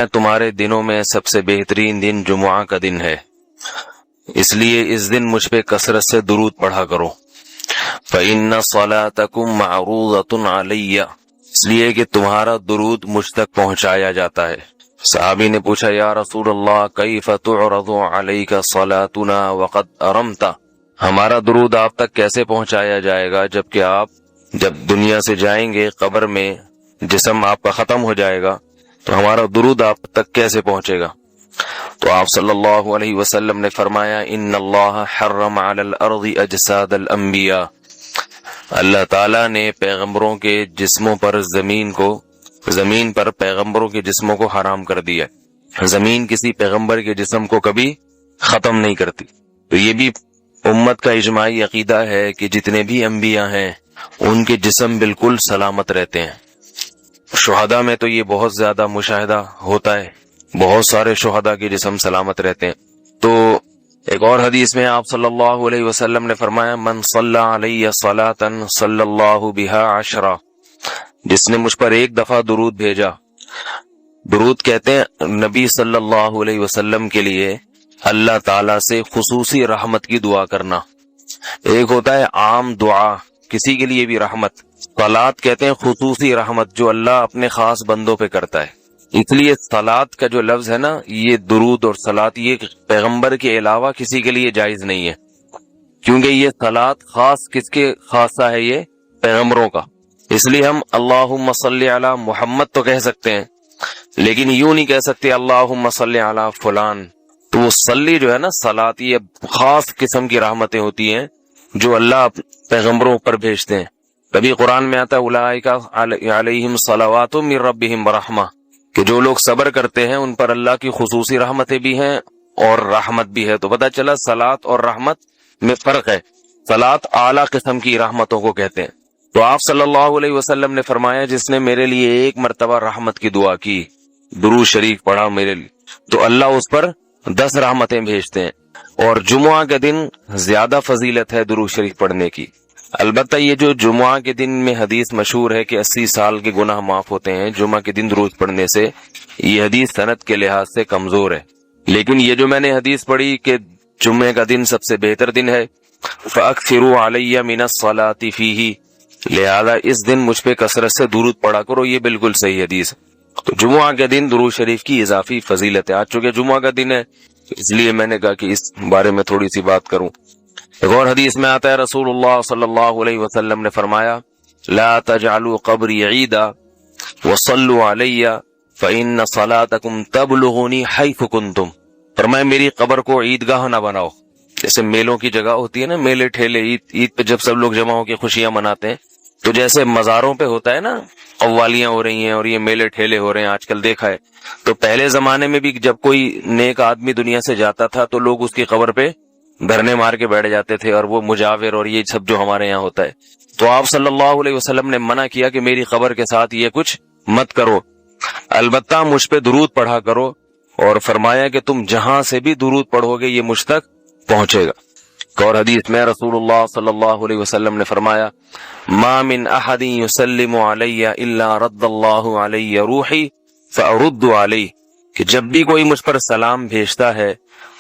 تمہارے دنوں میں سب سے بہترین دن جمعہ کا دن ہے، اس لیے اس دن مجھ پہ کثرت سے درود پڑھا کرو۔ فَإِنَّ صَلَاتَكُمْ مَعْرُوضَةٌ عَلَيَّ، اس لیے کہ تمہارا درود مجھ تک پہنچایا جاتا ہے۔ صحابی نے پوچھا یا رسول اللہ کیف تعرض علیک صلاتنا وقد ارمت، ہمارا درود آپ تک کیسے پہنچایا جائے گا جبکہ آپ جب دنیا سے جائیں گے قبر میں جسم آپ کا ختم ہو جائے گا تو ہمارا درود آپ تک کیسے پہنچے گا؟ تو آپ صلی اللہ علیہ وسلم نے فرمایا ان اللہ حرم علی الارض اجساد الانبیاء، اللہ تعالیٰ نے پیغمبروں کے جسموں پر زمین پر پیغمبروں کے جسموں کو حرام کر دیا۔ زمین کسی پیغمبر کے جسم کو کبھی ختم نہیں کرتی۔ تو یہ بھی امت کا اجماعی عقیدہ ہے کہ جتنے بھی انبیاء ہیں ان کے جسم بالکل سلامت رہتے ہیں۔ شہداء میں تو یہ بہت زیادہ مشاہدہ ہوتا ہے، بہت سارے شہداء کے جسم سلامت رہتے ہیں۔ تو ایک اور حدیث میں آپ صلی اللہ علیہ وسلم نے فرمایا من صلی علی صلاۃ صلی اللہ بہا عشرہ، جس نے مجھ پر ایک دفعہ درود بھیجا۔ درود کہتے ہیں نبی صلی اللہ علیہ وسلم کے لیے اللہ تعالی سے خصوصی رحمت کی دعا کرنا۔ ایک ہوتا ہے عام دعا، کسی کے لیے بھی رحمت، صلات کہتے ہیں خصوصی رحمت جو اللہ اپنے خاص بندوں پہ کرتا ہے۔ اس لیے صلات کا جو لفظ ہے نا، یہ درود اور صلات یہ پیغمبر کے علاوہ کسی کے لیے جائز نہیں ہے، کیونکہ یہ صلات خاص کس کے خاصہ ہے؟ یہ پیغمبروں کا۔ اس لیے ہم اللہم صلی علی محمد تو کہہ سکتے ہیں، لیکن یوں نہیں کہہ سکتے اللہم صلی علی فلان۔ تو وہ صلی جو ہے نا، صلات یہ خاص قسم کی رحمتیں ہوتی ہیں جو اللہ پیغمبروں پر بھیجتے ہیں۔ کبھی قرآن میں آتا ہے اولئک علیہم صلوات من ربہم ورحمہ، کہ جو لوگ صبر کرتے ہیں ان پر اللہ کی خصوصی رحمتیں بھی ہیں اور رحمت بھی ہے۔ تو پتہ چلا صلات اور رحمت میں فرق ہے۔ صلات اعلیٰ قسم کی رحمتوں کو کہتے ہیں۔ تو آپ صلی اللہ علیہ وسلم نے فرمایا جس نے میرے لیے ایک مرتبہ رحمت کی دعا کی، درود شریف پڑھا میرے لیے، تو اللہ اس پر 10 رحمتیں بھیجتے ہیں۔ اور جمعہ کے دن زیادہ فضیلت ہے درود شریف پڑھنے کی۔ البتہ یہ جو جمعہ کے دن میں حدیث مشہور ہے کہ 80 سال کے گناہ معاف ہوتے ہیں جمعہ کے دن درود پڑھنے سے، یہ حدیث سند کے لحاظ سے کمزور ہے۔ لیکن یہ جو میں نے حدیث پڑھی کہ جمعہ کا دن سب سے بہتر دن ہے، فَأَكْثِرُوا عَلَيَّ مِنَ الصَّلَاةِ فِيهِ، لہذا اس دن مجھ پہ کثرت سے درود پڑھا کرو، یہ بالکل صحیح حدیث ہے۔ تو جمعہ کے دن درود شریف کی اضافی فضیلت ہے۔ آج چونکہ جمعہ کا دن ہے اس لیے میں نے کہا کہ اس بارے میں تھوڑی سی بات کروں۔ ایک اور حدیث میں آتا ہے رسول اللہ صلی اللہ علیہ وسلم نے فرمایا لا تجعلوا قبری عیدا وصلوا علی فإن صلاتکم تبلغنی حیث کنتم، فرمایا میری قبر کو عیدگاہ نہ بناؤ۔ جیسے میلوں کی جگہ ہوتی ہے نا، میلے ٹھیلے، عید پہ جب سب لوگ جمع ہو کے خوشیاں مناتے ہیں، تو جیسے مزاروں پہ ہوتا ہے نا قوالیاں ہو رہی ہیں اور یہ میلے ٹھیلے ہو رہے ہیں آج کل دیکھا ہے، تو پہلے زمانے میں بھی جب کوئی نیک آدمی دنیا سے جاتا تھا تو لوگ اس کی قبر پہ دھرنے مار کے بیٹھ جاتے تھے، اور وہ مجاور اور یہ سب جو ہمارے یہاں ہوتا ہے۔ تو آپ صلی اللہ علیہ وسلم نے منع کیا کہ میری قبر کے ساتھ یہ کچھ مت کرو، البتہ مجھ پہ درود پڑھا کرو، اور فرمایا کہ تم جہاں سے بھی درود پڑھو گے یہ مجھ تک پہنچے گا۔ اور حدیث میں رسول اللہ صلی اللہ علیہ وسلم نے فرمایا ما من احد یسلم علی الا رد اللہ علی روحی فارد علیہ، کہ جب بھی کوئی مجھ پر سلام بھیجتا ہے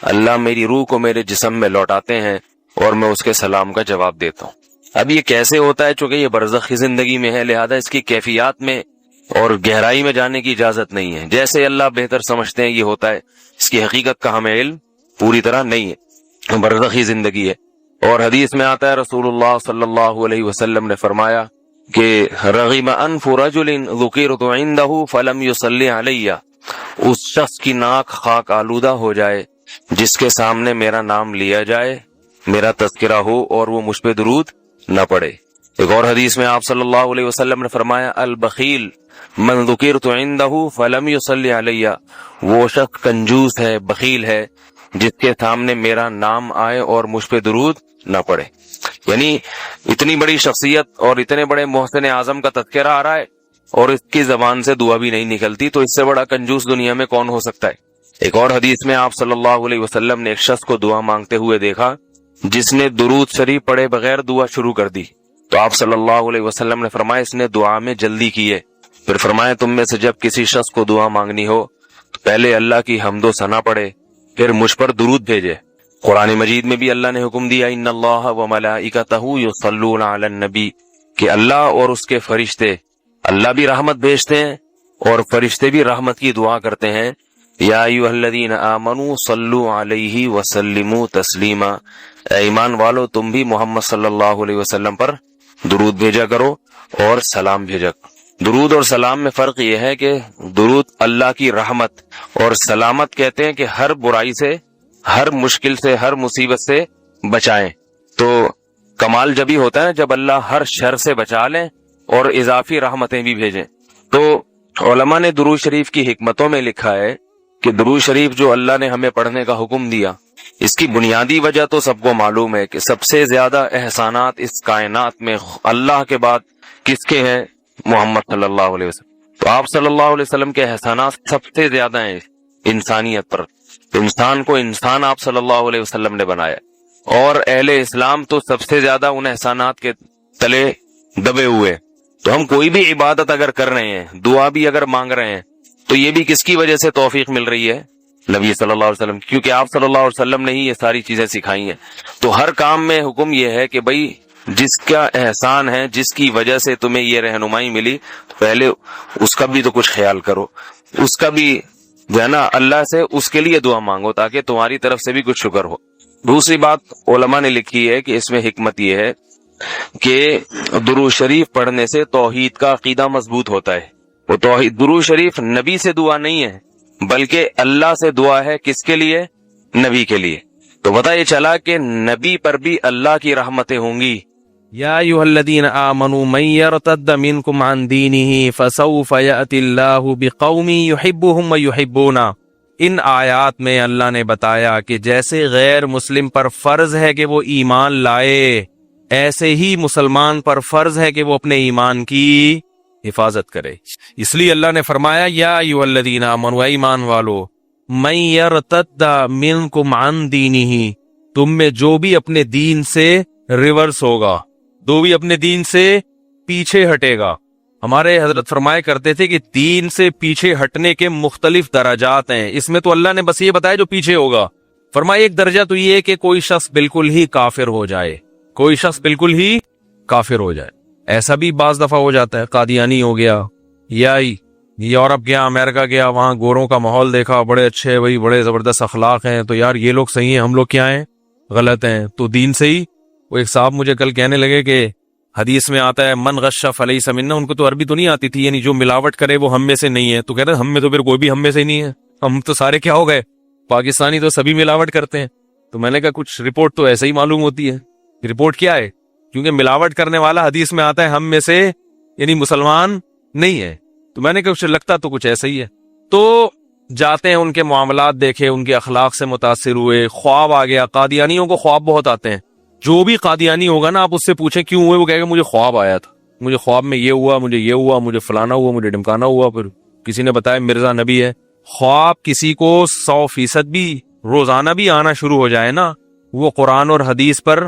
اللہ میری روح کو میرے جسم میں لوٹاتے ہیں اور میں اس کے سلام کا جواب دیتا ہوں۔ اب یہ کیسے ہوتا ہے؟ چونکہ یہ برزخی زندگی میں ہے، لہذا اس کی کیفیات میں اور گہرائی میں جانے کی اجازت نہیں ہے۔ جیسے اللہ بہتر سمجھتے ہیں یہ ہوتا ہے، اس کی حقیقت کا ہمیں علم پوری طرح نہیں ہے، برزخی زندگی ہے۔ اور حدیث میں آتا ہے رسول اللہ صلی اللہ علیہ وسلم نے فرمایا کہ رغم انف رجل ذکرت عنده فلم يصلی علی، اس شخص کی ناک خاک آلودہ ہو جائے جس کے سامنے میرا نام لیا جائے، میرا تذکرہ ہو اور وہ مجھ پہ درود نہ پڑے۔ ایک اور حدیث میں آپ صلی اللہ علیہ وسلم نے فرمایا البخیل من ذکرت عنده فلم يصلی علی، وہ شخص کنجوس ہے، بخیل ہے جس کے سامنے میرا نام آئے اور مجھ پہ درود نہ پڑے۔ یعنی اتنی بڑی شخصیت اور اتنے بڑے محسن اعظم کا تذکرہ آ رہا ہے اور اس کی زبان سے دعا بھی نہیں نکلتی، تو اس سے بڑا کنجوس دنیا میں کون ہو سکتا ہے۔ ایک اور حدیث میں آپ صلی اللہ علیہ وسلم نے ایک شخص کو دعا مانگتے ہوئے دیکھا جس نے درود شریف پڑھے بغیر دعا شروع کر دی، تو آپ صلی اللہ علیہ وسلم نے فرمایا اس نے دعا میں جلدی کی ہے۔ پھر فرمایا تم میں سے جب کسی شخص کو دعا مانگنی ہو پہلے اللہ کی حمد و ثنا پڑھے، پھر مجھ پر درود بھیجے۔ قرآن مجید میں بھی اللہ نے حکم دیا ان اللہ و ملائکتہ یصلون علی النبی، کہ اللہ اور اس کے فرشتے، اللہ بھی رحمت بھیجتے ہیں اور فرشتے بھی رحمت کی دعا کرتے ہیں۔ یا ایھا الذین آمنوا صلوا علیہ وسلموا تسلیما، اے ایمان والو تم بھی محمد صلی اللہ علیہ وسلم پر درود بھیجا کرو اور سلام بھیجا کرو۔ درود اور سلام میں فرق یہ ہے کہ درود اللہ کی رحمت اور سلامت کہتے ہیں کہ ہر برائی سے، ہر مشکل سے، ہر مصیبت سے بچائیں۔ تو کمال جبھی ہوتا ہے جب اللہ ہر شر سے بچا لیں اور اضافی رحمتیں بھی بھیجیں۔ تو علماء نے درود شریف کی حکمتوں میں لکھا ہے کہ درود شریف جو اللہ نے ہمیں پڑھنے کا حکم دیا، اس کی بنیادی وجہ تو سب کو معلوم ہے کہ سب سے زیادہ احسانات اس کائنات میں اللہ کے بعد کس کے ہیں؟ محمد صلی اللہ علیہ وسلم۔ تو آپ صلی اللہ علیہ وسلم کے احسانات سب سے زیادہ ہیں انسانیت پر۔ انسان کو انسان آپ صلی اللہ علیہ وسلم نے بنایا، اور اہل اسلام تو سب سے زیادہ ان احسانات کے تلے دبے ہوئے۔ تو ہم کوئی بھی عبادت اگر کر رہے ہیں، دعا بھی اگر مانگ رہے ہیں، تو یہ بھی کس کی وجہ سے توفیق مل رہی ہے؟ نبی صلی اللہ علیہ وسلم، کیونکہ آپ صلی اللہ علیہ وسلم نے ہی یہ ساری چیزیں سکھائی ہیں۔ تو ہر کام میں حکم یہ ہے کہ بھئی جس کا احسان ہے، جس کی وجہ سے تمہیں یہ رہنمائی ملی، پہلے اس کا بھی تو کچھ خیال کرو، اس کا بھی جو ہے نا اللہ سے اس کے لیے دعا مانگو تاکہ تمہاری طرف سے بھی کچھ شکر ہو۔ دوسری بات علماء نے لکھی ہے کہ اس میں حکمت یہ ہے کہ درود شریف پڑھنے سے توحید کا عقیدہ مضبوط ہوتا ہے۔ وہ توحید، درود شریف نبی سے دعا نہیں ہے بلکہ اللہ سے دعا ہے، کس کے لیے؟ نبی کے لیے۔ تو پتہ یہ چلا کہ نبی پر بھی اللہ کی رحمتیں ہوں گی۔ یا ایھا الذین آمنوا من یرتد منکم عن دینہ فسوف یأتی اللہ بقوم یحبهم ویحبونہ۔ ان آیات میں اللہ نے بتایا کہ جیسے غیر مسلم پر فرض ہے کہ وہ ایمان لائے، ایسے ہی مسلمان پر فرض ہے کہ وہ اپنے ایمان کی حفاظت کرے۔ اس لیے اللہ نے فرمایا یا ایھا الذین آمنوا، اے ایمان والو، من یرتد منکم عن دینہ، تم میں جو بھی اپنے دین سے ریورس ہوگا، جو بھی اپنے دین سے پیچھے ہٹے گا۔ ہمارے حضرت فرمایا کرتے تھے کہ دین سے پیچھے ہٹنے کے مختلف درجات ہیں، اس میں تو اللہ نے بس یہ بتایا جو پیچھے ہوگا۔ فرمایا ایک درجہ تو یہ ہے کہ کوئی شخص بالکل ہی کافر ہو جائے، کوئی شخص بالکل ہی کافر ہو جائے۔ ایسا بھی بعض دفعہ ہو جاتا ہے، قادیانی ہو گیا، یا یورپ گیا، امریکہ گیا، وہاں گوروں کا ماحول دیکھا، بڑے اچھے وہی بڑے زبردست اخلاق ہیں، تو یار یہ لوگ صحیح ہیں، ہم لوگ کیا ہیں؟ غلط ہیں۔ تو دین سے ہی وہ ایک صاحب مجھے کل کہنے لگے کہ حدیث میں آتا ہے من غش فلیس منا، ان کو تو عربی تو نہیں آتی تھی، یعنی جو ملاوٹ کرے وہ ہم میں سے نہیں ہے۔ تو کہہ رہے ہم میں تو پھر کوئی بھی ہم میں سے نہیں ہے، ہم تو سارے کیا ہو گئے؟ پاکستانی تو سبھی ملاوٹ کرتے ہیں۔ تو میں نے کہا کچھ رپورٹ تو ایسے ہی معلوم ہوتی ہے۔ رپورٹ کیا ہے؟ کیونکہ ملاوٹ کرنے والا حدیث میں آتا ہے ہم میں سے یعنی مسلمان نہیں ہے۔ تو میں نے کہا لگتا تو کچھ ایسا ہی ہے۔ تو جاتے ہیں، ان کے معاملات دیکھے، ان کے اخلاق سے متاثر ہوئے، خواب آ گیا۔ قادیانیوں کو خواب بہت آتے ہیں، جو بھی قادیانی ہوگا نا آپ اس سے پوچھیں کیوں ہوئے، وہ کہے گا مجھے خواب آیا تھا، مجھے خواب میں یہ ہوا، مجھے یہ ہوا، مجھے فلانا ہوا، مجھے ڈمکانا ہوا، پھر کسی نے بتایا مرزا نبی ہے۔ خواب کسی کو 100% بھی روزانہ بھی آنا شروع ہو جائے نا، وہ قرآن اور حدیث پر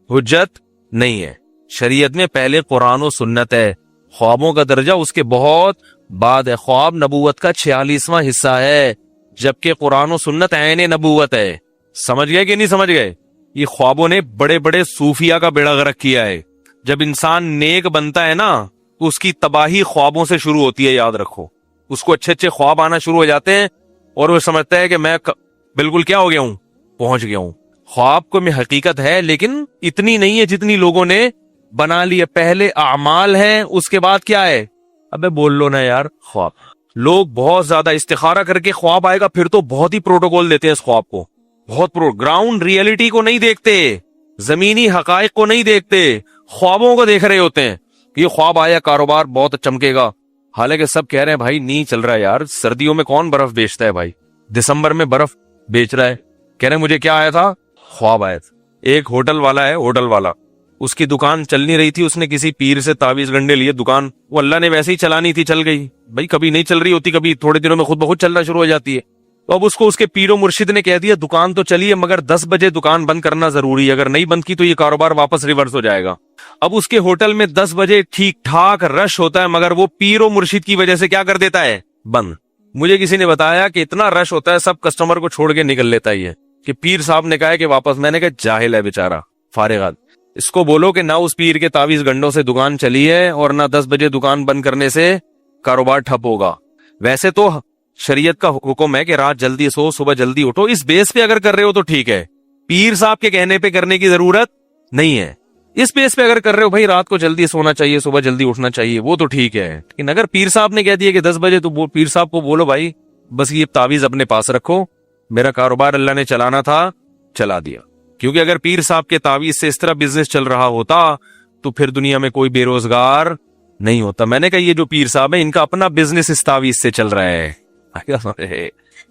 حجت نہیں ہے۔ شریعت میں پہلے قرآن و سنت ہے، خوابوں کا درجہ اس کے بہت بعد ہے۔ خواب نبوت کا 46واں حصہ ہے، جبکہ قرآن و سنت عین نبوت ہے۔ سمجھ گئے کہ نہیں سمجھ گئے؟ یہ خوابوں نے بڑے بڑے صوفیہ کا بیڑا غرق کیا ہے۔ جب انسان نیک بنتا ہے نا تو اس کی تباہی خوابوں سے شروع ہوتی ہے، یاد رکھو۔ اس کو اچھے اچھے خواب آنا شروع ہو جاتے ہیں اور وہ سمجھتا ہے کہ میں بالکل کیا ہو گیا ہوں، پہنچ گیا ہوں۔ خواب کو میں حقیقت ہے لیکن اتنی نہیں ہے جتنی لوگوں نے بنا لی ہے۔ پہلے اعمال ہیں، اس کے بعد کیا ہے؟ ابے بول لو نا یار، خواب۔ لوگ بہت زیادہ استخارہ کر کے خواب آئے گا، پھر تو بہت ہی پروٹوکول دیتے ہیں اس خواب کو، بہت گراؤنڈ ریئلٹی کو نہیں دیکھتے، زمینی حقائق کو نہیں دیکھتے، خوابوں کو دیکھ رہے ہوتے ہیں کہ یہ خواب آیا، کاروبار بہت چمکے گا، حالانکہ سب کہہ رہے ہیں بھائی نہیں چل رہا ہے یار، سردیوں میں کون برف بیچتا ہے بھائی، دسمبر میں برف بیچ رہا ہے۔ کہہ رہے ہیں مجھے کیا آیا تھا؟ خواب آیا تھا۔ ایک ہوٹل والا ہے، ہوٹل والا، اس کی دکان چل نہیں رہی تھی، اس نے کسی پیر سے تعویذ گنڈے لیے، دکان وہ اللہ نے ویسے ہی چلانی تھی، چل گئی بھائی، کبھی نہیں چل رہی ہوتی، کبھی تھوڑے دنوں میں خود بخود چلنا شروع ہو جاتی ہے۔ تو اب اس کو اس کے پیر و مرشد نے کہہ دیا دکان تو چلیے مگر 10 بجے دکان بند کرنا ضروری ہے، اگر نہیں بند کی تو یہ کاروبار واپس ریورس ہو جائے گا۔ اب اس کے ہوٹل میں 10 بجے ٹھیک ٹھاک رش ہوتا ہے، مگر وہ پیر و مرشد کی وجہ سے کیا کر دیتا ہے؟ بند۔ مجھے کسی نے بتایا کہ اتنا رش ہوتا ہے سب کسٹمر کو چھوڑ کے نکل لیتا ہی ہے کہ پیر صاحب نے کہا ہے کہ واپس. میں نے کہا جاہل ہے بیچارہ فارغات, اس کو بولو کہ نہ اس پیر کے تعویذ گنڈوں سے دکان چلی ہے اور نہ 10 بجے دکان بند کرنے سے کاروبار ٹھپ ہوگا. ویسے تو شریعت کا حکم ہے کہ رات جلدی سو صبح جلدی اٹھو, اس بیس پہ اگر کر رہے ہو تو ٹھیک ہے, پیر صاحب کے کہنے پہ کرنے کی ضرورت نہیں ہے. اس بیس پہ اگر کر رہے ہو بھائی رات کو جلدی سونا چاہیے صبح جلدی اٹھنا چاہیے وہ تو ٹھیک ہے, لیکن اگر پیر صاحب نے کہہ دیا کہ 10 بجے تو پیر صاحب کو بولو بھائی بس یہ تعویذ اپنے پاس رکھو, میرا کاروبار اللہ نے چلانا تھا چلا دیا. کیونکہ اگر پیر صاحب کے تعویذ سے اس طرح بزنس چل رہا ہوتا تو پھر دنیا میں کوئی بے روزگار نہیں ہوتا. میں نے کہا یہ جو پیر صاحب ہے ان کا اپنا بزنس اس تعویذ سے چل رہا ہے.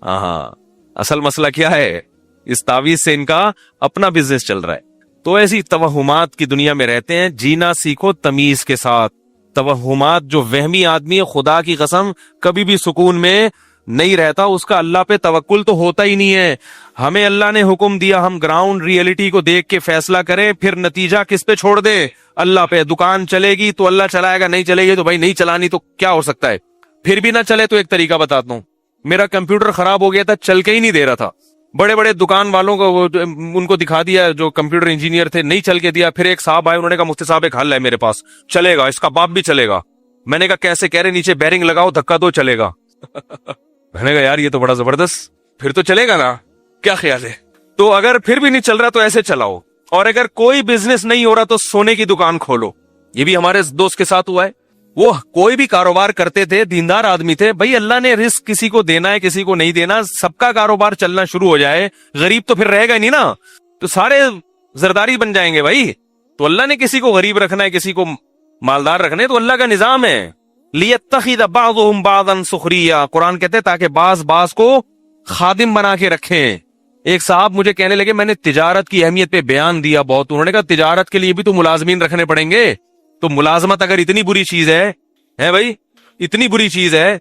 ہاں اصل مسئلہ کیا ہے, اس تعویذ سے ان کا اپنا بزنس چل رہا ہے. تو ایسی توہمات کی دنیا میں رہتے ہیں. جینا سیکھو تمیز کے ساتھ. توہمات جو وہمی آدمی ہے خدا کی قسم کبھی بھی سکون میں نہیں رہتا, اس کا اللہ پہ توکل تو ہوتا ہی نہیں ہے. ہمیں اللہ نے حکم دیا ہم گراؤنڈ ریئلٹی کو دیکھ کے فیصلہ کریں, پھر نتیجہ کس پہ چھوڑ دے, اللہ پہ. دکان چلے گی تو اللہ چلائے گا, نہیں چلے گی تو بھائی نہیں چلانی تو کیا ہو سکتا ہے. پھر بھی نہ چلے تو ایک طریقہ بتاتا ہوں, میرا کمپیوٹر خراب ہو گیا تھا چل کے ہی نہیں دے رہا تھا, بڑے بڑے دکان والوں کو ان کو دکھا دیا جو کمپیوٹر انجینئر تھے, نہیں چل کے دیا. پھر ایک صاحب آئے انہوں نے کہا مفتی صاحب ایک حل ہے میرے پاس, چلے گا, اس کا باپ بھی چلے گا. میں نے کہا کیسے؟ کہہ رہے نیچے بیرنگ لگاؤ دھکا دو چلے گا. میں نے کہا یار یہ تو بڑا زبردست, پھر تو چلے گا نا, کیا خیال ہے؟ تو اگر پھر بھی نہیں چل رہا تو ایسے چلاؤ, اور اگر کوئی بزنس نہیں ہو رہا تو سونے کی دکان کھولو. یہ بھی ہمارے دوست کے ساتھ ہوا ہے, وہ کوئی بھی کاروبار کرتے تھے, دیندار آدمی تھے, بھائی اللہ نے رزق کسی کو دینا ہے کسی کو نہیں دینا, سب کا کاروبار چلنا شروع ہو جائے, غریب تو پھر رہے گا نہیں نا, تو سارے زرداری بن جائیں گے بھائی. تو اللہ نے کسی کو غریب رکھنا ہے کسی کو مالدار رکھنا ہے, تو اللہ کا نظام ہے. لِيَتَّخِذَ بَعْضُهُمْ بَعْضًا سُخْرِيًّا, قرآن کہتے ہیں تاکہ بعض کو خادم بنا کے رکھیں. ایک صاحب مجھے کہنے لگے میں نے تجارت کی اہمیت پہ بیان دیا بہت, انہوں نے کہا تجارت کے لیے بھی تو ملازمین رکھنے پڑیں گے. تو ملازمت اگر اتنی بری چیز ہے بھائی اتنی بری چیز ہے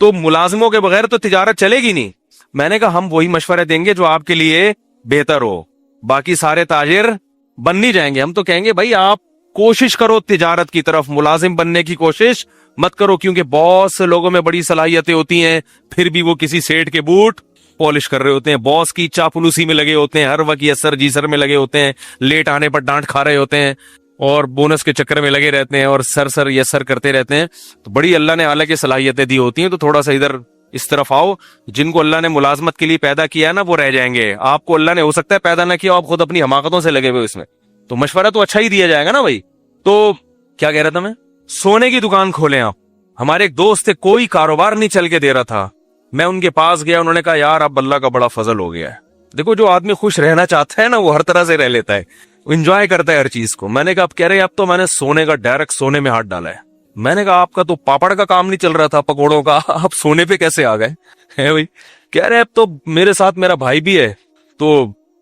تو ملازموں کے بغیر تو تجارت چلے گی نہیں. میں نے کہا ہم وہی مشورے دیں گے جو آپ کے لیے بہتر ہو, باقی سارے تاجر بن نہیں جائیں گے. ہم تو کہیں گے بھائی آپ کوشش کرو تجارت کی طرف, ملازم بننے کی کوشش مت کرو, کیونکہ بہت سے لوگوں میں بڑی صلاحیتیں ہوتی ہیں پھر بھی وہ کسی سیٹ کے بوٹ پالش کر رہے ہوتے ہیں, باس کی چاپلوسی میں لگے ہوتے ہیں, ہر وقت یہ سر جی سر میں لگے ہوتے ہیں, لیٹ آنے پر ڈانٹ کھا رہے ہوتے ہیں اور بونس کے چکر میں لگے رہتے ہیں اور سر یہ سر کرتے رہتے ہیں. تو بڑی اللہ نے اعلیٰ کی صلاحیتیں دی ہوتی ہیں, تو تھوڑا سا ادھر اس طرف آؤ. جن کو اللہ نے ملازمت کے لیے پیدا کیا ہے نا وہ رہ جائیں گے, آپ کو اللہ نے ہو سکتا ہے پیدا نہ کیا, آپ خود اپنی حماقتوں سے لگے ہوئے اس میں, تو مشورہ تو اچھا ہی دیا جائے گا نا بھائی. تو کیا کہہ رہا تھا میں, سونے کی دکان کھولیں آپ. ہمارے ایک دوست تھے کوئی کاروبار نہیں چل کے دے رہا تھا, میں ان کے پاس گیا, انہوں نے کہا یار اب اللہ کا بڑا فضل ہو گیا ہے. دیکھو جو آدمی خوش رہنا چاہتا ہے نا وہ ہر طرح سے رہ لیتا ہے, انجوائے کرتا ہے ہر چیز کو. میں نے کہا اب کہہ رہے اب تو میں نے سونے کا ڈائریکٹ سونے میں ہاتھ ڈالا ہے. میں نے کہا آپ کا تو پاپڑ کا کام نہیں چل رہا تھا پکوڑوں کا, آپ سونے پہ کیسے آ گئے ہے بھائی؟ کہہ رہے اب تو میرے ساتھ میرا بھائی بھی ہے تو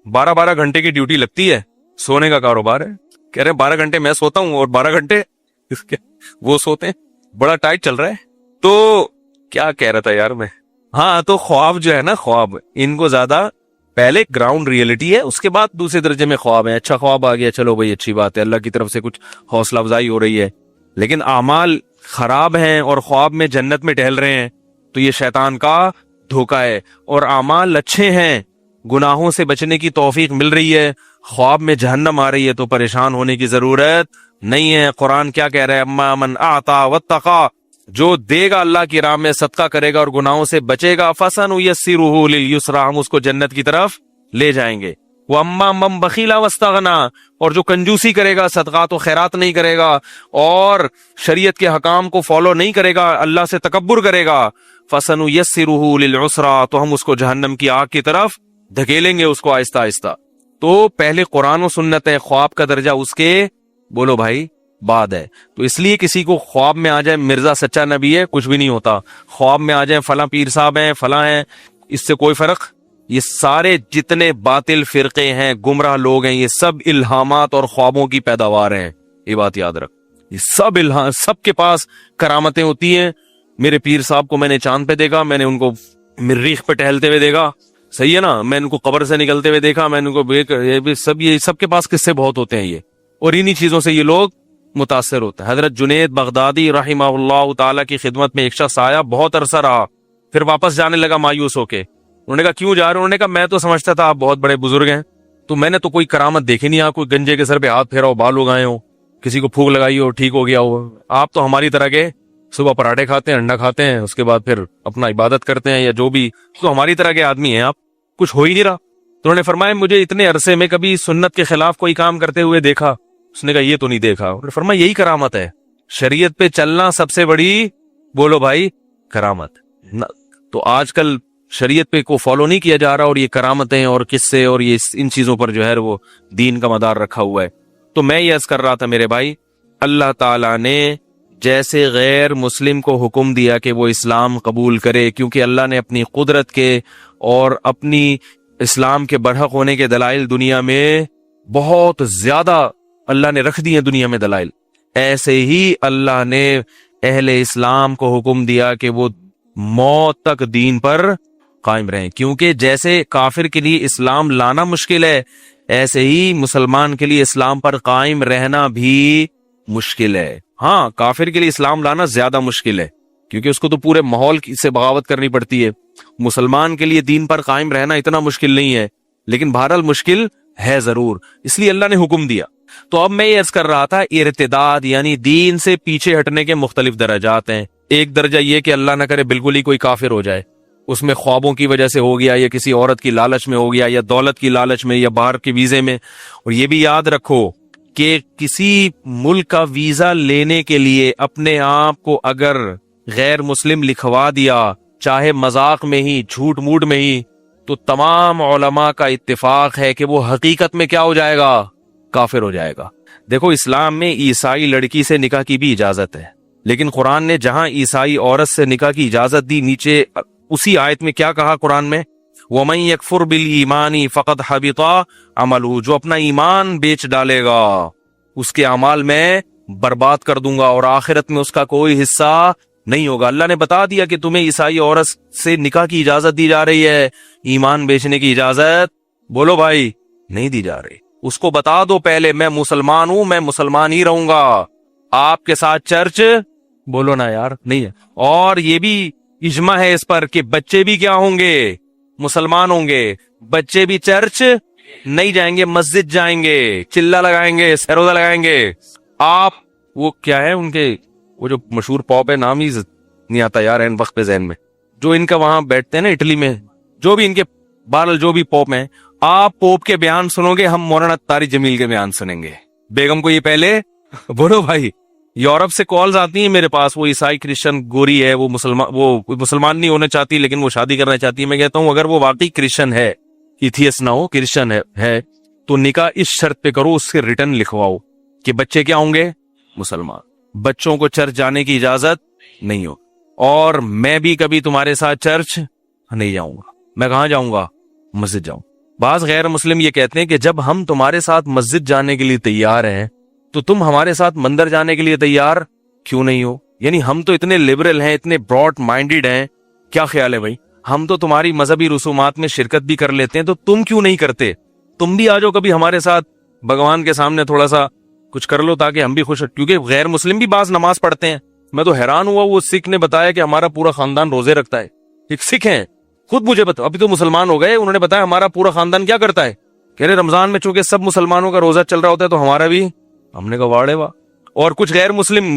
12 گھنٹے کی ڈیوٹی لگتی ہے, سونے کا کاروبار ہے. کہہ رہے 12 گھنٹے میں سوتا ہوں اور 12 گھنٹے وہ سوتے ہیں, بڑا ٹائٹ چل رہا ہے. تو کیا کہہ رہا تھا یار میں, ہاں تو خواب جو ہے نا, خواب ان کو زیادہ پہلے گراؤنڈ ریئلٹی ہے, اس کے بعد دوسرے درجے میں خواب ہے. اچھا خواب آ گیا, چلو بھائی اچھی بات ہے, اللہ کی طرف سے کچھ حوصلہ افزائی ہو رہی ہے. لیکن اعمال خراب ہیں اور خواب میں جنت میں ٹہل رہے ہیں تو یہ شیطان کا دھوکہ ہے. اور اعمال اچھے ہیں, گناہوں سے بچنے کی توفیق مل رہی ہے, خواب میں جہنم آ رہی ہے تو پریشان ہونے کی ضرورت نہیں ہے. قرآن کیا کہہ رہا ہے, اما من اعطا واتقا, جو دے گا اللہ کی راہ میں صدقہ کرے گا اور گناہوں سے بچے گا, فسنیسرہ للیسرا, ہم اس کو جنت کی طرف لے جائیں گے. واما من بخیل واستغنا, اور جو کنجوسی کرے گا, صدقات و خیرات نہیں کرے گا اور شریعت کے حکام کو فالو نہیں کرے گا, اللہ سے تکبر کرے گا, فسنیسرہ للعسرا, تو ہم اس کو جہنم کی آگ کی طرف دھکیلیں گے اس کو آہستہ آہستہ. تو پہلے قرآن و سنت ہے, خواب کا درجہ اس کے بولو بھائی بعد ہے. تو اس لیے کسی کو خواب میں آ جائے مرزا سچا نبی ہے کچھ بھی نہیں ہوتا, خواب میں آ جائیں فلاں پیر صاحب ہیں فلاں ہیں, اس سے کوئی فرق. یہ سارے جتنے باطل فرقے ہیں, گمراہ لوگ ہیں, یہ سب الہامات اور خوابوں کی پیداوار ہیں. یہ بات یاد رکھ, یہ سب الہام, سب کے پاس کرامتیں ہوتی ہیں. میرے پیر صاحب کو میں نے چاند پہ دیکھا, میں نے ان کو مریخ پہ ٹہلتے ہوئے دیکھا, صحیح ہے نا, میں ان کو قبر سے نکلتے ہوئے دیکھا, میں ان کو یہ سب کے پاس قصے بہت ہوتے ہیں یہ, اور انہی چیزوں سے یہ لوگ متاثر ہوتا ہے. حضرت جنید بغدادی رحمہ اللہ تعالیٰ کی خدمت میں ایک شخص آیا, بہت عرصہ رہا, پھر واپس جانے لگا مایوس ہو کے. انہوں نے کہا کیوں جا رہے ہو؟ انہوں نے کہا میں تو سمجھتا تھا آپ بہت بڑے بزرگ ہیں, تو میں نے تو کوئی کرامت دیکھی نہیں, آپ کوئی گنجے کے سر پہ ہاتھ پھیرا ہو, بال اگائے ہو, کسی کو پھونک لگائی ہو, ٹھیک ہو گیا ہو. آپ تو ہماری طرح کے صبح پراٹھے کھاتے ہیں, انڈا کھاتے ہیں, اس کے بعد پھر اپنا عبادت کرتے ہیں یا جو بھی, تو ہماری طرح کے آدمی ہیں آپ, کچھ ہو ہی نہیں رہا. تو انہوں نے فرمایا مجھے اتنے عرصے میں کبھی سنت کے خلاف کوئی کام کرتے ہوئے دیکھا؟ اس نے کہا یہ تو نہیں دیکھا. انہوں نے فرمایا یہی کرامت ہے, شریعت پہ چلنا سب سے بڑی, بولو بھائی, کرامت. تو آج کل شریعت پہ کو فالو نہیں کیا جا رہا, اور یہ کرامتیں اور قصے اور یہ ان چیزوں پر جو ہے وہ دین کا مدار رکھا ہوا ہے. تو میں یہ عرض کر رہا تھا میرے بھائی, اللہ تعالیٰ نے جیسے غیر مسلم کو حکم دیا کہ وہ اسلام قبول کرے, کیونکہ اللہ نے اپنی قدرت کے اور اپنی اسلام کے برحق ہونے کے دلائل دنیا میں بہت زیادہ اللہ نے رکھ دی ہیں دنیا میں دلائل, ایسے ہی اللہ نے اہل اسلام کو حکم دیا کہ وہ موت تک دین پر قائم رہیں. کیونکہ جیسے کافر کے لیے اسلام لانا مشکل ہے, ایسے ہی مسلمان کے لیے اسلام پر قائم رہنا بھی مشکل ہے. ہاں, کافر کے لیے اسلام لانا زیادہ مشکل ہے کیونکہ اس کو تو پورے ماحول سے بغاوت کرنی پڑتی ہے. مسلمان کے لیے دین پر قائم رہنا اتنا مشکل نہیں ہے, لیکن بہرحال مشکل ہے ضرور, اس لیے اللہ نے حکم دیا. تو اب میں یہ عرض کر رہا تھا, ارتداد یعنی دین سے پیچھے ہٹنے کے مختلف درجات ہیں. ایک درجہ یہ کہ اللہ نہ کرے بالکل ہی کوئی کافر ہو جائے, اس میں خوابوں کی وجہ سے ہو گیا, یا کسی عورت کی لالچ میں ہو گیا, یا دولت کی لالچ میں, یا باہر کے ویزے میں. اور یہ بھی یاد رکھو کہ کسی ملک کا ویزا لینے کے لیے اپنے آپ کو اگر غیر مسلم لکھوا دیا, چاہے مذاق میں ہی, جھوٹ موٹ میں ہی, تو تمام علماء کا اتفاق ہے کہ وہ حقیقت میں کیا ہو جائے گا؟ کافر ہو جائے گا. دیکھو اسلام میں عیسائی لڑکی سے نکاح کی بھی اجازت ہے, لیکن قرآن نے جہاں عیسائی عورت سے نکاح کی اجازت دی, نیچے اسی آیت میں کیا کہا قرآن میں؟ وَمَن يَكْفُرْ بِالْإِيمَانِ فَقَدْ حَبِطَ عَمَلُهُ, جو اپنا ایمان بیچ ڈالے گا اس کے اعمال میں برباد کر دوں گا, اور آخرت میں اس کا کوئی حصہ نہیں ہوگا. اللہ نے بتا دیا کہ تمہیں عیسائی عورت سے نکاح کی اجازت دی جا رہی ہے, ایمان بیچنے کی اجازت, بولو بھائی, نہیں دی جا رہی. اس کو بتا دو پہلے میں مسلمان ہوں, میں مسلمان ہی رہوں گا, آپ کے ساتھ چرچ, بولو نا یار, نہیں ہے. اور یہ بھی اجماع ہے اس پر کہ بچے بھی کیا ہوں گے؟ مسلمان ہوں گے. بچے بھی چرچ نہیں جائیں گے, مسجد جائیں گے, چلا لگائیں گے, سروزہ لگائیں گے. آپ وہ کیا ہے ان کے, وہ جو مشہور پاپ ہے, نام ہی نہیں آتا یار ان وقت پہ ذہن میں, جو ان کا وہاں بیٹھتے ہیں نا اٹلی میں, جو بھی ان کے بہرحال جو بھی پوپ ہیں, آپ پوپ کے بیان سنو گے, ہم مولانا طارق جمیل کے بیان سنیں گے. بیگم کو یہ پہلے بولو بھائی, یورپ سے کالز آتی ہیں میرے پاس, وہ عیسائی کرسچن گوری ہے, وہ مسلمان نہیں ہونا چاہتی لیکن وہ شادی کرنا چاہتی ہے. میں کہتا ہوں اگر وہ واقعی کرسچن ہے, ایتھیس نہ ہو, کرسچن ہے تو نکاح اس شرط پہ کرو, اس کے ریٹرن لکھواؤ کہ بچے کیا ہوں گے؟ مسلمان. بچوں کو چرچ جانے کی اجازت نہیں ہو, اور میں بھی کبھی تمہارے ساتھ چرچ نہیں جاؤں گا. میں کہاں جاؤں گا؟ مسجد جاؤں. بعض غیر مسلم یہ کہتے ہیں کہ جب ہم تمہارے ساتھ مسجد جانے کے لیے تیار ہیں تو تم ہمارے ساتھ مندر جانے کے لیے تیار کیوں نہیں ہو؟ یعنی ہم تو اتنے لبرل ہیں, اتنے براڈ مائنڈیڈ ہیں, کیا خیال ہے بھائی؟ ہم تو تمہاری مذہبی رسومات میں شرکت بھی کر لیتے ہیں, تو تم کیوں نہیں کرتے؟ تم بھی آ جاؤ کبھی ہمارے ساتھ, بھگوان کے سامنے تھوڑا سا کچھ کر لو تاکہ ہم بھی خوش. کیونکہ غیر مسلم بھی بعض نماز پڑھتے ہیں. میں تو حیران ہوا, وہ سکھ نے بتایا کہ ہمارا پورا خاندان روزے رکھتا ہے. ایک سکھ ہیں, خود مجھے بتا, ابھی تو مسلمان ہو گئے, انہوں نے بتایا ہمارا پورا خاندان کیا کرتا ہے. کہہ رہے رمضان میں چونکہ سب مسلمانوں کا روزہ چل رہا ہوتا ہے تو ہمارا بھی. ہم نے کہا واڑے واہ. اور کچھ غیر مسلم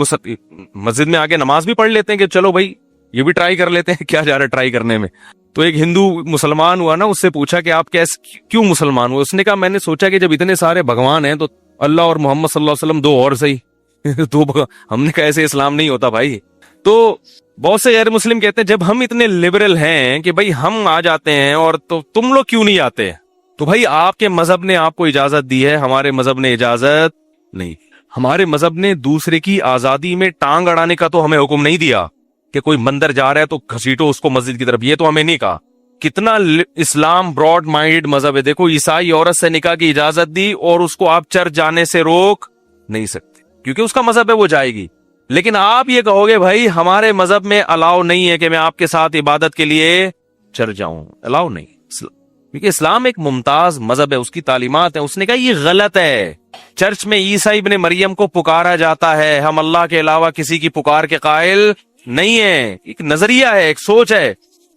مسجد میں آگے نماز بھی پڑھ لیتے ہیں کہ چلو بھائی یہ بھی ٹرائی کر لیتے ہیں, کیا جا رہا ہے ٹرائی کرنے میں. تو ایک ہندو مسلمان ہوا نا, اس سے پوچھا کہ آپ کیوں مسلمان ہوئے. اس نے کہا میں نے سوچا کہ جب اتنے سارے بھگوان ہیں تو اللہ اور محمد صلی اللہ علیہ وسلم دو اور صحیح. تو ہم نے کہا ایسے اسلام نہیں ہوتا بھائی. تو بہت سے غیر مسلم کہتے ہیں جب ہم اتنے لبرل ہیں کہ بھائی ہم آ جاتے ہیں اور تو تم لوگ کیوں نہیں آتے. تو بھائی آپ کے مذہب نے آپ کو اجازت دی ہے, ہمارے مذہب نے اجازت نہیں. ہمارے مذہب نے دوسرے کی آزادی میں ٹانگ اڑانے کا تو ہمیں حکم نہیں دیا کہ کوئی مندر جا رہا ہے تو گھسیٹو اس کو مسجد کی طرف, یہ تو ہمیں نہیں کہا. کتنا اسلام براڈ مائنڈڈ مذہب ہے. دیکھو عیسائی عورت سے نکاح کی اجازت دی اور اس کو آپ چرچ جانے سے روک نہیں سکتے کیونکہ اس کا مذہب ہے, وہ جائے گی. لیکن آپ یہ کہو گے بھائی ہمارے مذہب میں الاؤ نہیں ہے کہ میں آپ کے ساتھ عبادت کے لیے چرچ جاؤں, الاؤ نہیں. کیونکہ اسلام ایک ممتاز مذہب ہے, اس کی تعلیمات ہیں. اس نے کہا یہ غلط ہے, چرچ میں عیسیٰ ابن مریم کو پکارا جاتا ہے, ہم اللہ کے علاوہ کسی کی پکار کے قائل نہیں ہیں. ایک نظریہ ہے, ایک سوچ ہے.